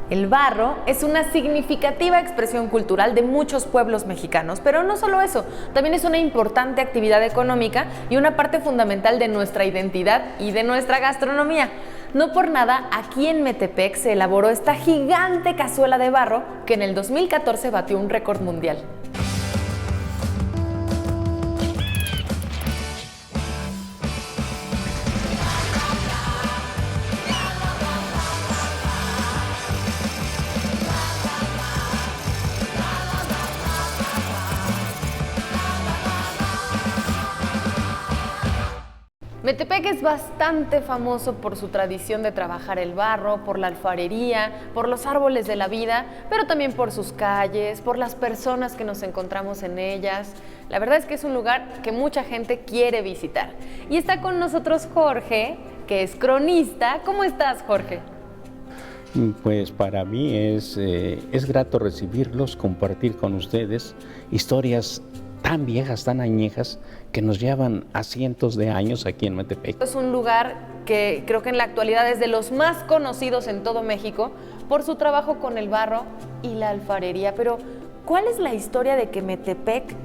El barro es una significativa expresión cultural de muchos pueblos mexicanos, pero no solo eso, también es una importante actividad económica y una parte fundamental de nuestra identidad y de nuestra gastronomía. No por nada, aquí en Metepec se elaboró esta gigante cazuela de barro que en el 2014 batió un récord mundial. Metepec es bastante famoso por su tradición de trabajar el barro, por la alfarería, por los árboles de la vida, pero también por sus calles, por las personas que nos encontramos en ellas. La verdad es que es un lugar que mucha gente quiere visitar. Y está con nosotros Jorge, que es cronista. ¿Cómo estás, Jorge? Pues para mí es grato recibirlos, compartir con ustedes historias tan viejas, tan añejas, que nos llevan a cientos de años aquí en Metepec. Es un lugar que creo que en la actualidad es de los más conocidos en todo México por su trabajo con el barro y la alfarería. Pero, ¿cuál es la historia de que Metepec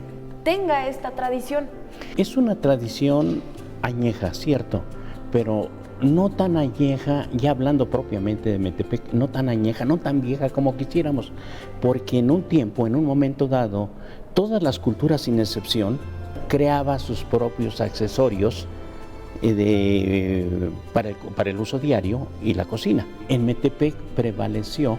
tenga esta tradición? Es una tradición añeja, cierto, pero no tan añeja, ya hablando propiamente de Metepec, no tan añeja, no tan vieja como quisiéramos, porque en un tiempo, en un momento dado, todas las culturas sin excepción creaban sus propios accesorios para el uso diario y la cocina. En Metepec prevaleció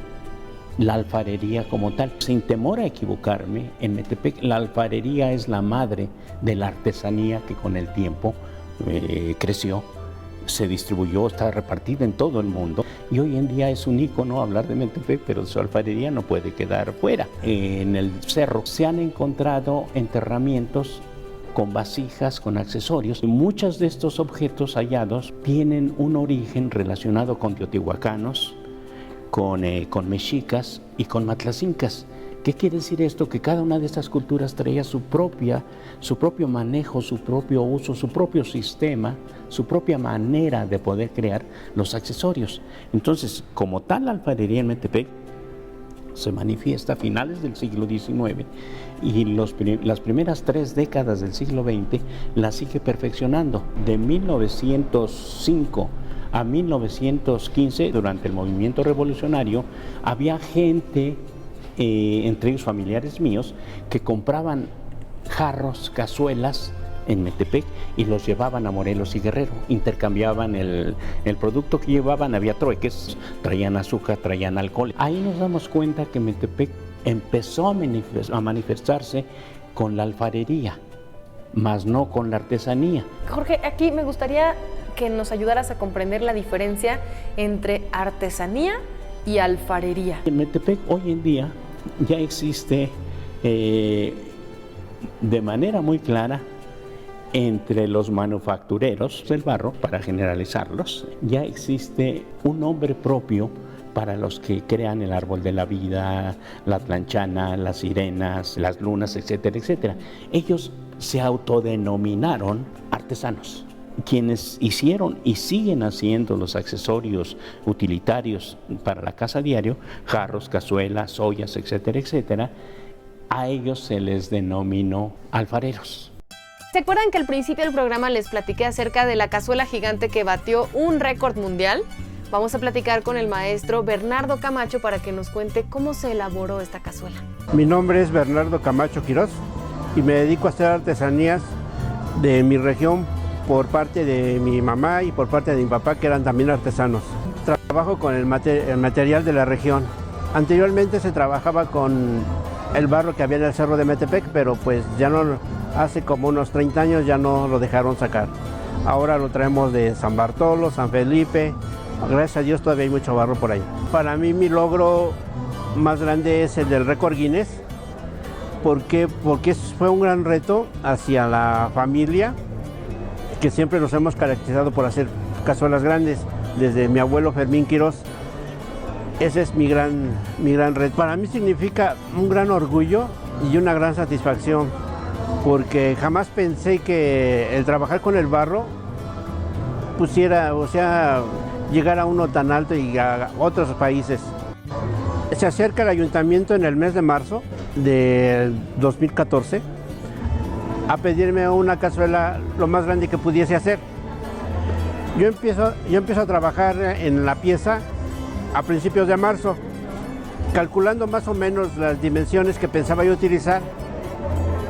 la alfarería como tal. Sin temor a equivocarme, en Metepec la alfarería es la madre de la artesanía que con el tiempo creció, se distribuyó, está repartida en todo el mundo y hoy en día es un ícono hablar de Metepec, pero su alfarería no puede quedar fuera. En el cerro se han encontrado enterramientos con vasijas, con accesorios. Muchos de estos objetos hallados tienen un origen relacionado con teotihuacanos, con mexicas y con matlacincas. ¿Qué quiere decir esto? Que cada una de estas culturas traía su propio manejo, su propio uso, su propio sistema, su propia manera de poder crear los accesorios. Entonces, como tal, la alfarería en Metepec se manifiesta a finales del siglo XIX y las primeras 3 décadas del siglo XX la sigue perfeccionando. De 1905 a 1915, durante el movimiento revolucionario, había gente, entre ellos familiares míos, que compraban jarros, cazuelas en Metepec y los llevaban a Morelos y Guerrero. Intercambiaban el producto que llevaban, había trueques, traían azúcar, traían alcohol. Ahí nos damos cuenta que Metepec empezó a manifestarse con la alfarería, más no con la artesanía. Jorge, aquí me gustaría que nos ayudaras a comprender la diferencia entre artesanía y alfarería. En Metepec hoy en día ya existe de manera muy clara entre los manufactureros del barro, para generalizarlos, ya existe un nombre propio para los que crean el árbol de la vida, la tlanchana, las sirenas, las lunas, etcétera, etcétera. Ellos se autodenominaron artesanos. Quienes hicieron y siguen haciendo los accesorios utilitarios para la casa diario, jarros, cazuelas, ollas, etcétera, etcétera, a ellos se les denominó alfareros. ¿Se acuerdan que al principio del programa les platiqué acerca de la cazuela gigante que batió un récord mundial? Vamos a platicar con el maestro Bernardo Camacho para que nos cuente cómo se elaboró esta cazuela. Mi nombre es Bernardo Camacho Quirós y me dedico a hacer artesanías de mi región por parte de mi mamá y por parte de mi papá, que eran también artesanos. Trabajo con el material de la región. Anteriormente se trabajaba con el barro que había en el cerro de Metepec, pero pues ya no, hace como unos 30 años ya no lo dejaron sacar. Ahora lo traemos de San Bartolo, San Felipe. Gracias a Dios todavía hay mucho barro por ahí. Para mí mi logro más grande es el del récord Guinness. ¿Por qué? Porque fue un gran reto hacia la familia, que siempre nos hemos caracterizado por hacer cazuelas grandes, desde mi abuelo Fermín Quirós. Ese es mi gran reto. Para mí significa un gran orgullo y una gran satisfacción, porque jamás pensé que el trabajar con el barro pusiera, llegar a uno tan alto y a otros países. Se acerca el ayuntamiento en el mes de marzo del 2014 a pedirme una cazuela lo más grande que pudiese hacer. Yo empiezo a trabajar en la pieza a principios de marzo, calculando más o menos las dimensiones que pensaba yo utilizar.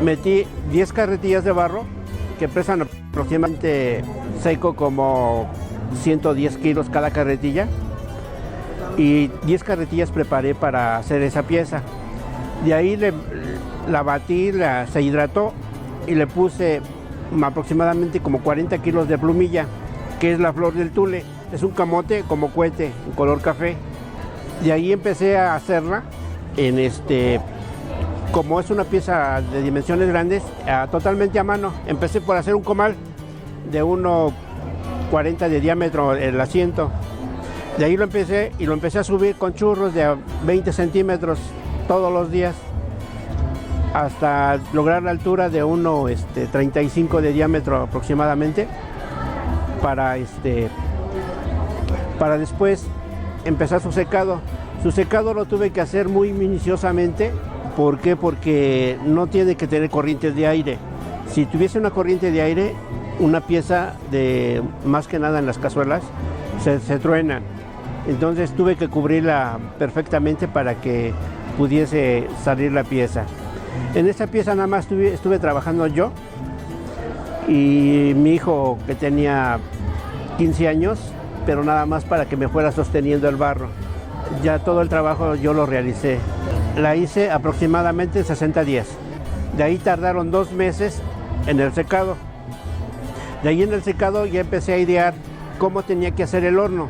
Metí 10 carretillas de barro que pesan aproximadamente seco como 110 kilos cada carretilla, y 10 carretillas preparé para hacer esa pieza. De ahí la batí, se hidrató y le puse aproximadamente como 40 kilos de plumilla, que es la flor del tule. Es un camote como cohete, en color café. De ahí empecé a hacerla como es una pieza de dimensiones grandes, totalmente a mano. Empecé por hacer un comal de 1,40 de diámetro el asiento. De ahí lo empecé a subir con churros de 20 centímetros todos los días, hasta lograr la altura de 1,35 de diámetro aproximadamente, para después empezar su secado. Su secado lo tuve que hacer muy minuciosamente. ¿Por qué? Porque no tiene que tener corrientes de aire. Si tuviese una corriente de aire, una pieza, más que nada en las cazuelas, se truena. Entonces tuve que cubrirla perfectamente para que pudiese salir la pieza. En esta pieza nada más estuve trabajando yo y mi hijo, que tenía 15 años, pero nada más para que me fuera sosteniendo el barro. Ya todo el trabajo yo lo realicé. La hice aproximadamente en 60 días. De ahí tardaron 2 meses en el secado. De ahí en el secado ya empecé a idear cómo tenía que hacer el horno.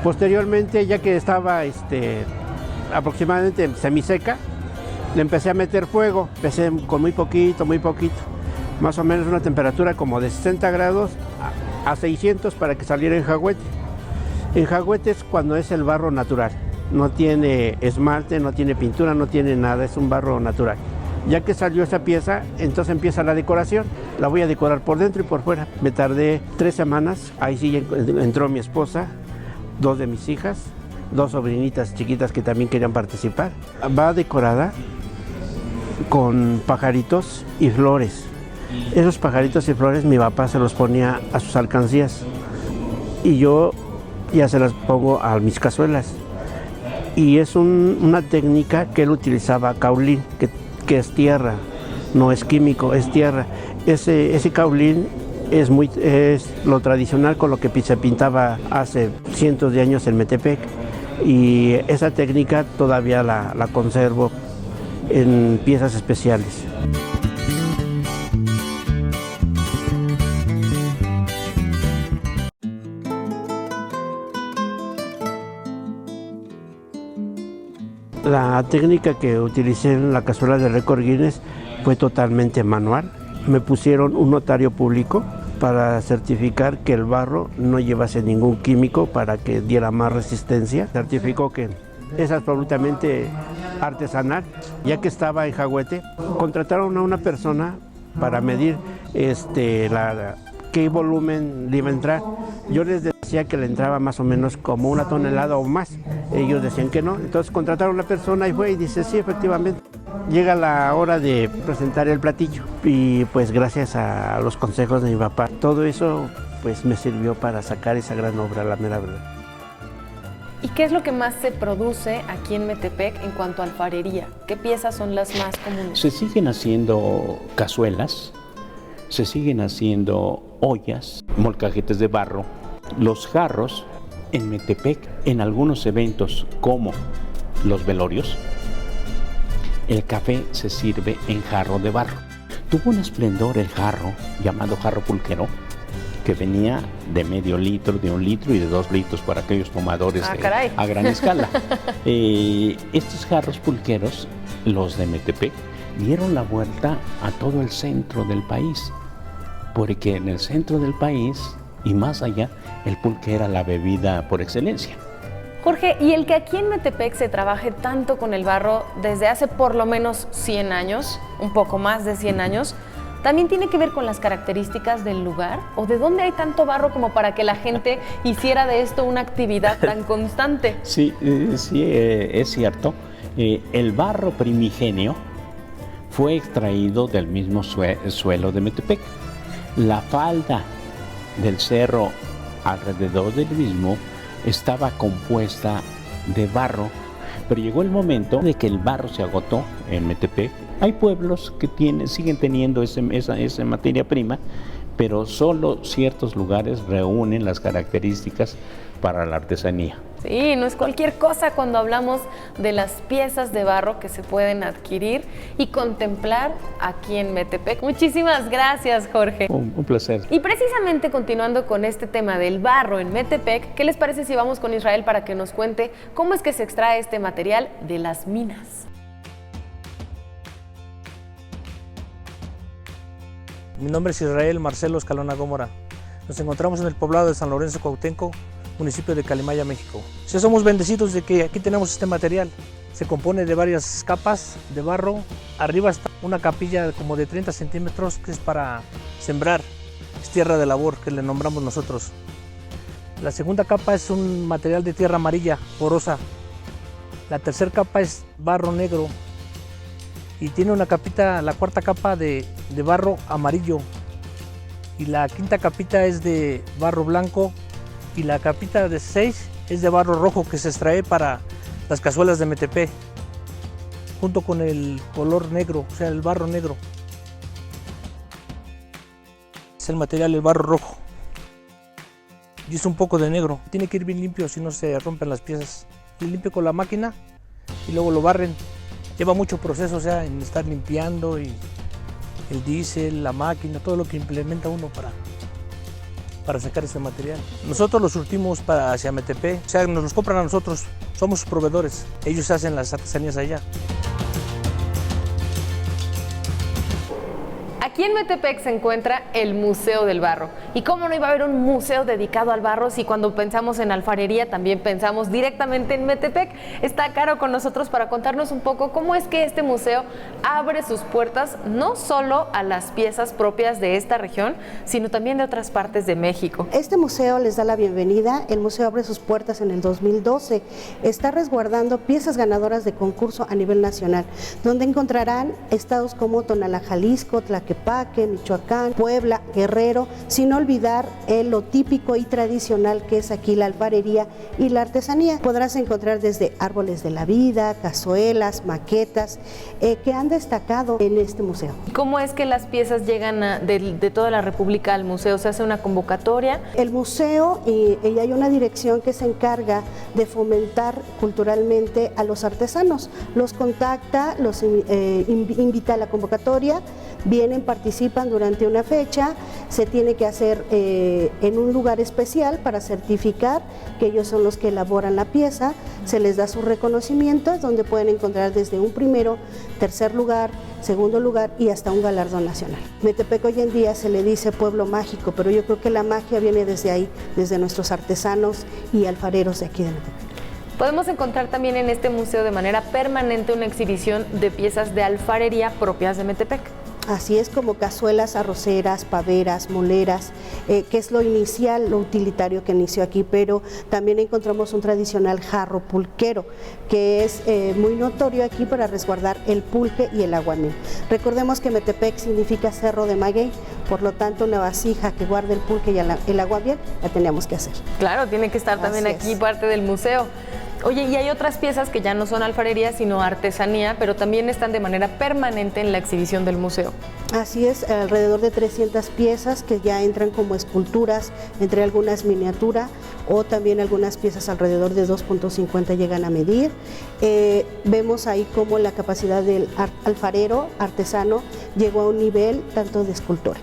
Posteriormente, ya que estaba aproximadamente semiseca, le empecé a meter fuego. Empecé con muy poquito, más o menos una temperatura como de 60 grados a 600 para que saliera enjagüete. Enjagüete es cuando es el barro natural. No tiene esmalte, no tiene pintura, no tiene nada, es un barro natural. Ya que salió esa pieza, entonces empieza la decoración. La voy a decorar por dentro y por fuera. Me tardé 3 semanas, ahí sí entró mi esposa, 2 de mis hijas, 2 sobrinitas chiquitas que también querían participar. Va decorada con pajaritos y flores. Esos pajaritos y flores mi papá se los ponía a sus alcancías y yo ya se las pongo a mis cazuelas. Y es una técnica que él utilizaba, caulín, que es tierra, no es químico, es tierra. Ese caulín es lo tradicional con lo que se pintaba hace cientos de años en Metepec, y esa técnica todavía la conservo en piezas especiales. La técnica que utilicé en la cazuela de récord Guinness fue totalmente manual. Me pusieron un notario público para certificar que el barro no llevase ningún químico para que diera más resistencia. Certificó que es absolutamente artesanal. Ya que estaba en Jagüete, contrataron a una persona para medir qué volumen le iba a entrar. Yo les decía que le entraba más o menos como 1 tonelada o más. Ellos decían que no. Entonces contrataron a la persona y fue y dice, sí, efectivamente. Llega la hora de presentar el platillo y pues gracias a los consejos de mi papá, todo eso pues me sirvió para sacar esa gran obra, la mera verdad. ¿Y qué es lo que más se produce aquí en Metepec en cuanto a alfarería? ¿Qué piezas son las más comunes? Se siguen haciendo cazuelas, se siguen haciendo ollas, molcajetes de barro, los jarros. En Metepec, en algunos eventos como los velorios, el café se sirve en jarro de barro. Tuvo un esplendor el jarro, llamado jarro pulquero, que venía de medio litro, de 1 litro y de 2 litros para aquellos tomadores a gran escala. Estos jarros pulqueros, los de Metepec, dieron la vuelta a todo el centro del país, porque en el centro del país y más allá, el pulque era la bebida por excelencia. Jorge, y el que aquí en Metepec se trabaje tanto con el barro desde hace por lo menos 100 años, un poco más de 100 años, ¿también tiene que ver con las características del lugar? ¿O de dónde hay tanto barro como para que la gente hiciera de esto una actividad tan constante? Sí, es cierto. El barro primigenio fue extraído del mismo suelo de Metepec. La falda del cerro alrededor del mismo estaba compuesta de barro, pero llegó el momento de que el barro se agotó en Metepec. Hay pueblos que siguen teniendo esa materia prima, pero solo ciertos lugares reúnen las características para la artesanía. Sí, no es cualquier cosa cuando hablamos de las piezas de barro que se pueden adquirir y contemplar aquí en Metepec. Muchísimas gracias, Jorge. Un placer. Y precisamente continuando con este tema del barro en Metepec, ¿qué les parece si vamos con Israel para que nos cuente cómo es que se extrae este material de las minas? Mi nombre es Israel Marcelo Escalona Gómora. Nos encontramos en el poblado de San Lorenzo Cuauhtémoc, municipio de Calimaya, México. Sí, somos bendecidos de que aquí tenemos este material. Se compone de varias capas de barro. Arriba está una capilla como de 30 centímetros que es para sembrar. Es tierra de labor que le nombramos nosotros. La segunda capa es un material de tierra amarilla, porosa. La tercera capa es barro negro. Y tiene una capita, la cuarta capa de barro amarillo. Y la quinta capita es de barro blanco. Y la capita de 6 es de barro rojo que se extrae para las cazuelas de Metepec, junto con el color negro, o sea, el barro negro. Es el material, el barro rojo. Y es un poco de negro. Tiene que ir bien limpio, si no se rompen las piezas. Y limpio con la máquina y luego lo barren. Lleva mucho proceso, o sea, en estar limpiando y el diésel, la máquina, todo lo que implementa uno para sacar ese material. Nosotros lo surtimos hacia Metepec, o sea, nos los compran a nosotros, somos sus proveedores, ellos hacen las artesanías allá. Aquí en Metepec se encuentra el Museo del Barro. ¿Y cómo no iba a haber un museo dedicado al barro si cuando pensamos en alfarería también pensamos directamente en Metepec? Está Caro con nosotros para contarnos un poco cómo es que este museo abre sus puertas no solo a las piezas propias de esta región, sino también de otras partes de México. Este museo les da la bienvenida. El museo abre sus puertas en el 2012. Está resguardando piezas ganadoras de concurso a nivel nacional, donde encontrarán estados como Tonalá, Jalisco, Tlaquepaque, Michoacán, Puebla, Guerrero, sin olvidar lo típico y tradicional que es aquí la alfarería y la artesanía. Podrás encontrar desde árboles de la vida, cazuelas, maquetas, que han destacado en este museo. ¿Cómo es que las piezas llegan de toda la República al museo? ¿Se hace una convocatoria? El museo y hay una dirección que se encarga de fomentar culturalmente a los artesanos. Los contacta, los invita a la convocatoria, vienen, participan durante una fecha, se tiene que hacer en un lugar especial para certificar que ellos son los que elaboran la pieza, se les da sus reconocimientos donde pueden encontrar desde un primero, tercer lugar, segundo lugar y hasta un galardón nacional. Metepec hoy en día se le dice pueblo mágico, pero yo creo que la magia viene desde ahí, desde nuestros artesanos y alfareros de aquí de Metepec. Podemos encontrar también en este museo de manera permanente una exhibición de piezas de alfarería propias de Metepec. Así es, como cazuelas, arroceras, paveras, moleras, que es lo inicial, lo utilitario que inició aquí, pero también encontramos un tradicional jarro pulquero, que es muy notorio aquí para resguardar el pulque y el aguamiel. Recordemos que Metepec significa cerro de maguey, por lo tanto una vasija que guarde el pulque y el aguamiel la teníamos que hacer. Claro, tiene que estar también aquí parte del museo. Oye, y hay otras piezas que ya no son alfarería, sino artesanía, pero también están de manera permanente en la exhibición del museo. Así es, alrededor de 300 piezas que ya entran como esculturas, entre algunas miniatura o también algunas piezas alrededor de 2.50 llegan a medir. Vemos ahí cómo la capacidad del alfarero, artesano, llegó a un nivel tanto de escultura.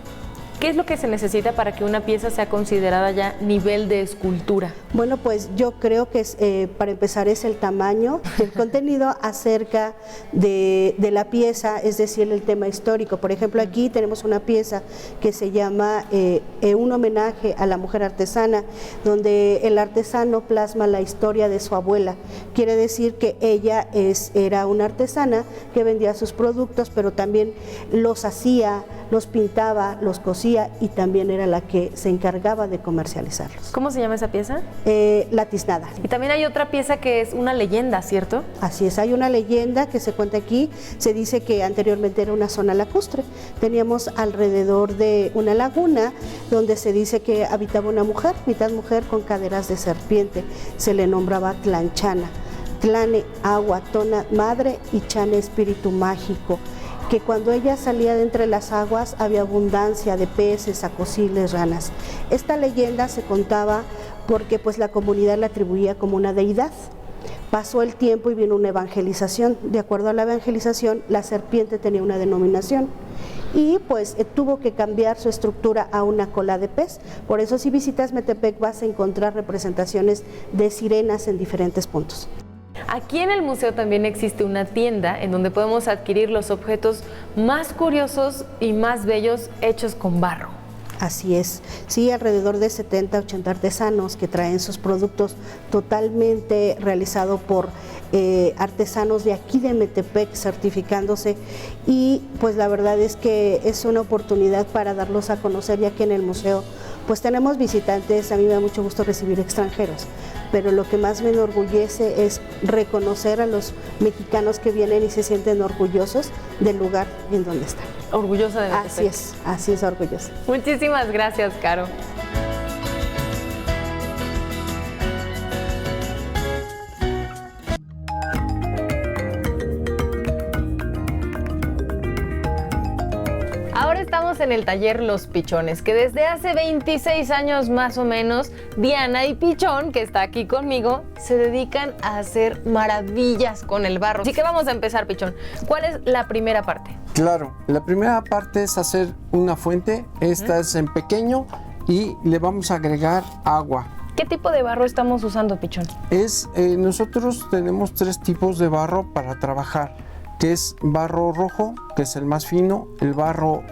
¿Qué es lo que se necesita para que una pieza sea considerada ya nivel de escultura? Bueno, pues yo creo que para empezar es el tamaño, el contenido acerca de la pieza, es decir, el tema histórico. Por ejemplo, aquí tenemos una pieza que se llama un homenaje a la mujer artesana, donde el artesano plasma la historia de su abuela. Quiere decir que ella era una artesana que vendía sus productos, pero también los hacía, los pintaba, los cosía y también era la que se encargaba de comercializarlos. ¿Cómo se llama esa pieza? La tiznada. Y también hay otra pieza que es una leyenda, ¿cierto? Así es, hay una leyenda que se cuenta aquí, se dice que anteriormente era una zona lacustre. Teníamos alrededor de una laguna donde se dice que habitaba una mujer, mitad mujer con caderas de serpiente. Se le nombraba Tlanchana. Tlane, agua, Tona, madre y Chane, espíritu mágico. Que cuando ella salía de entre las aguas había abundancia de peces, acosiles, ranas. Esta leyenda se contaba porque pues la comunidad la atribuía como una deidad. Pasó el tiempo y vino una evangelización. De acuerdo a la evangelización, la serpiente tenía una denominación y pues tuvo que cambiar su estructura a una cola de pez. Por eso si visitas Metepec vas a encontrar representaciones de sirenas en diferentes puntos. Aquí en el museo también existe una tienda en donde podemos adquirir los objetos más curiosos y más bellos hechos con barro. Así es, sí, alrededor de 70, 80 artesanos que traen sus productos totalmente realizados por artesanos de aquí de Metepec, certificándose, y pues la verdad es que es una oportunidad para darlos a conocer, ya que en el museo pues tenemos visitantes. A mí me da mucho gusto recibir extranjeros, pero lo que más me enorgullece es reconocer a los mexicanos que vienen y se sienten orgullosos del lugar en donde están. Orgullosa de Metepec. Así es, orgullosa. Muchísimas gracias, Caro. Ahora estamos en el taller Los Pichones, que desde hace 26 años más o menos, Diana y Pichón, que está aquí conmigo, se dedican a hacer maravillas con el barro. Así que vamos a empezar, Pichón. ¿Cuál es la primera parte? Claro, la primera parte es hacer una fuente. Esta es en pequeño y le vamos a agregar agua. ¿Qué tipo de barro estamos usando, Pichón? Nosotros tenemos 3 tipos de barro para trabajar, que es barro rojo, que es el más fino, el barro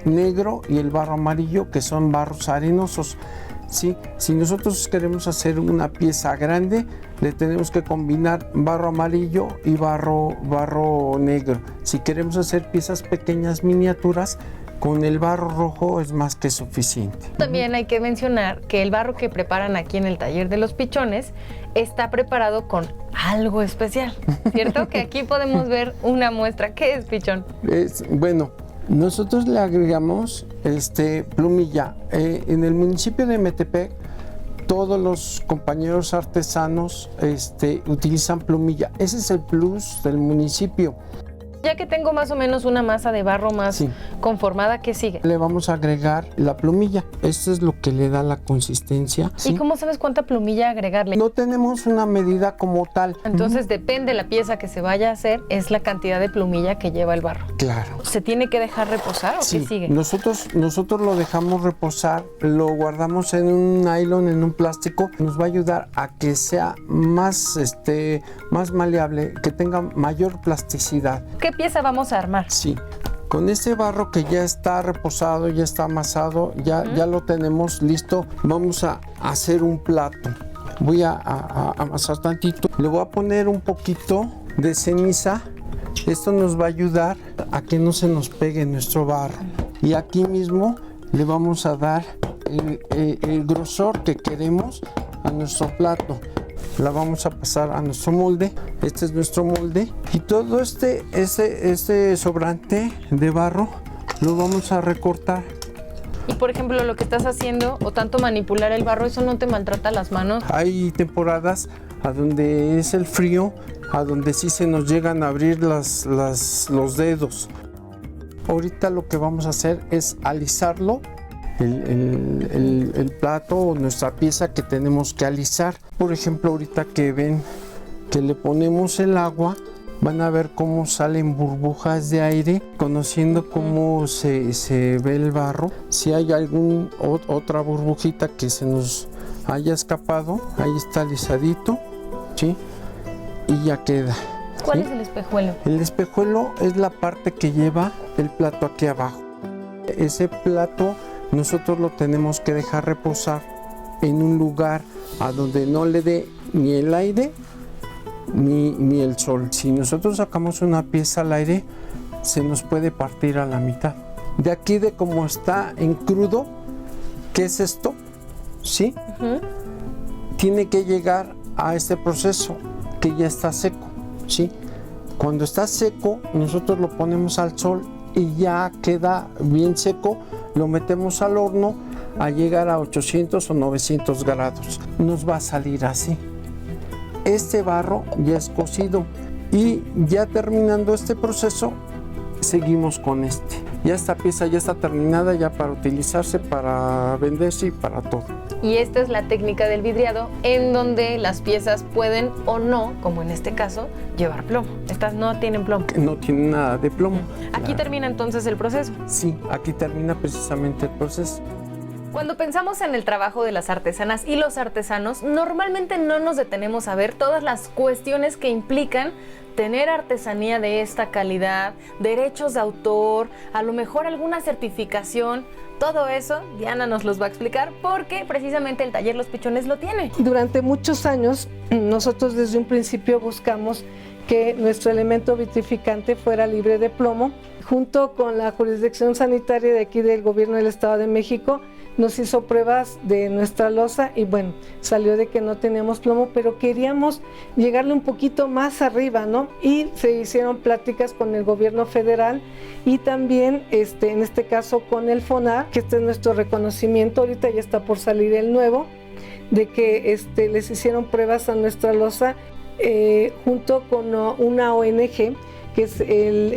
negro y el barro amarillo, que son barros arenosos. ¿Sí? Si nosotros queremos hacer una pieza grande, le tenemos que combinar barro amarillo y barro negro. Si queremos hacer piezas pequeñas, miniaturas, con el barro rojo es más que suficiente. También hay que mencionar que el barro que preparan aquí en el taller de Los Pichones está preparado con algo especial, ¿cierto? Que aquí podemos ver una muestra. ¿Qué es, Pichón? Bueno, nosotros le agregamos plumilla. En el municipio de Metepec, todos los compañeros artesanos utilizan plumilla. Ese es el plus del municipio. Ya que tengo más o menos una masa de barro más conformada, ¿qué sigue? Le vamos a agregar la plumilla. Esto es lo que le da la consistencia. ¿Y cómo sabes cuánta plumilla agregarle? No tenemos una medida como tal. Entonces depende de la pieza que se vaya a hacer, es la cantidad de plumilla que lleva el barro. Claro. ¿Se tiene que dejar reposar o qué sigue? Nosotros lo dejamos reposar, lo guardamos en un nylon, en un plástico. Nos va a ayudar a que sea más maleable, que tenga mayor plasticidad. ¿Qué pieza vamos a armar? Sí, con este barro que ya está reposado, ya está amasado, ya lo tenemos listo. Vamos a hacer un plato. Voy a amasar tantito. Le voy a poner un poquito de ceniza. Esto nos va a ayudar a que no se nos pegue nuestro barro. Y aquí mismo le vamos a dar el grosor que queremos a nuestro plato. La vamos a pasar a nuestro molde. Este es nuestro molde. Y todo este sobrante de barro lo vamos a recortar. Y por ejemplo, lo que estás haciendo o tanto manipular el barro, ¿eso no te maltrata las manos? Hay temporadas a donde es el frío, a donde sí se nos llegan a abrir los dedos. Ahorita lo que vamos a hacer es alisarlo. El plato o nuestra pieza que tenemos que alisar. Por ejemplo, ahorita que ven que le ponemos el agua, van a ver cómo salen burbujas de aire, conociendo cómo se ve el barro. Si hay otra burbujita que se nos haya escapado, ahí está alisadito, ¿sí? Y ya queda. ¿Cuál ¿sí? es el espejuelo? El espejuelo es la parte que lleva el plato aquí abajo. Ese plato nosotros lo tenemos que dejar reposar en un lugar a donde no le dé ni el aire ni el sol. Si nosotros sacamos una pieza al aire, se nos puede partir a la mitad. de aquí de cómo está en crudo, ¿qué es esto? ¿Sí? Tiene que llegar a este proceso que ya está seco, ¿sí? Cuando está seco, nosotros lo ponemos al sol y ya queda bien seco, lo metemos al horno a llegar a 800 o 900 grados. Nos va a salir así. Este barro ya es cocido y ya terminando este proceso, seguimos con este. Ya esta pieza ya está terminada ya para utilizarse, para venderse y para todo. Y esta es la técnica del vidriado, en donde las piezas pueden o no, como en este caso, llevar plomo. Estas no tienen plomo. No tiene nada de plomo. Aquí Claro. termina entonces el proceso. Sí, aquí termina precisamente el proceso. Cuando pensamos en el trabajo de las artesanas y los artesanos, normalmente no nos detenemos a ver todas las cuestiones que implican tener artesanía de esta calidad, derechos de autor, a lo mejor alguna certificación. Todo eso Diana nos los va a explicar porque precisamente el taller Los Pichones lo tiene. Durante muchos años, nosotros desde un principio buscamos que nuestro elemento vitrificante fuera libre de plomo. Junto con la jurisdicción sanitaria de aquí del Gobierno del Estado de México, nos hizo pruebas de nuestra loza y bueno, salió de que no teníamos plomo, pero queríamos llegarle un poquito más arriba, ¿no? Y se hicieron pláticas con el gobierno federal y también, en este caso, con el FONAR, que este es nuestro reconocimiento, ahorita ya está por salir el nuevo, de que les hicieron pruebas a nuestra loza junto con una ONG que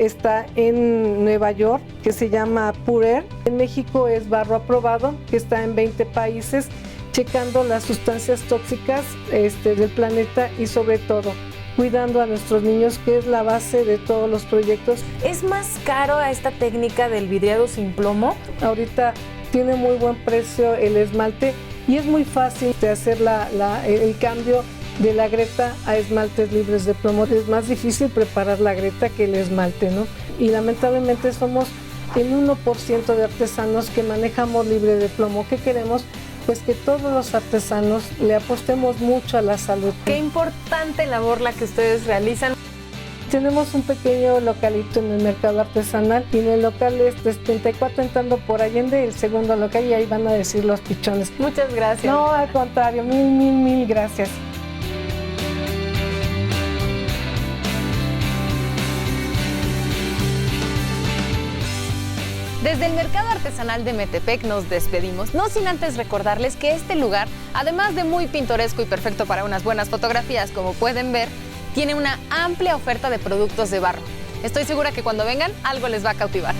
está en Nueva York, que se llama Purer. En México es barro aprobado, que está en 20 países, checando las sustancias tóxicas del planeta y sobre todo cuidando a nuestros niños, que es la base de todos los proyectos. ¿Es más caro a esta técnica del vidriado sin plomo? Ahorita tiene muy buen precio el esmalte y es muy fácil de hacer el cambio de la greta a esmaltes libres de plomo. Es más difícil preparar la greta que el esmalte, ¿no? Y lamentablemente somos el 1% de artesanos que manejamos libre de plomo. ¿Qué queremos? Pues que todos los artesanos le apostemos mucho a la salud. Qué importante labor la que ustedes realizan. Tenemos un pequeño localito en el mercado artesanal y en el local 34 entrando por Allende, el segundo local, y ahí van a decir Los Pichones. Muchas gracias. No, al contrario, mil gracias. Desde el Mercado Artesanal de Metepec nos despedimos, no sin antes recordarles que este lugar, además de muy pintoresco y perfecto para unas buenas fotografías, como pueden ver, tiene una amplia oferta de productos de barro. Estoy segura que cuando vengan algo les va a cautivar.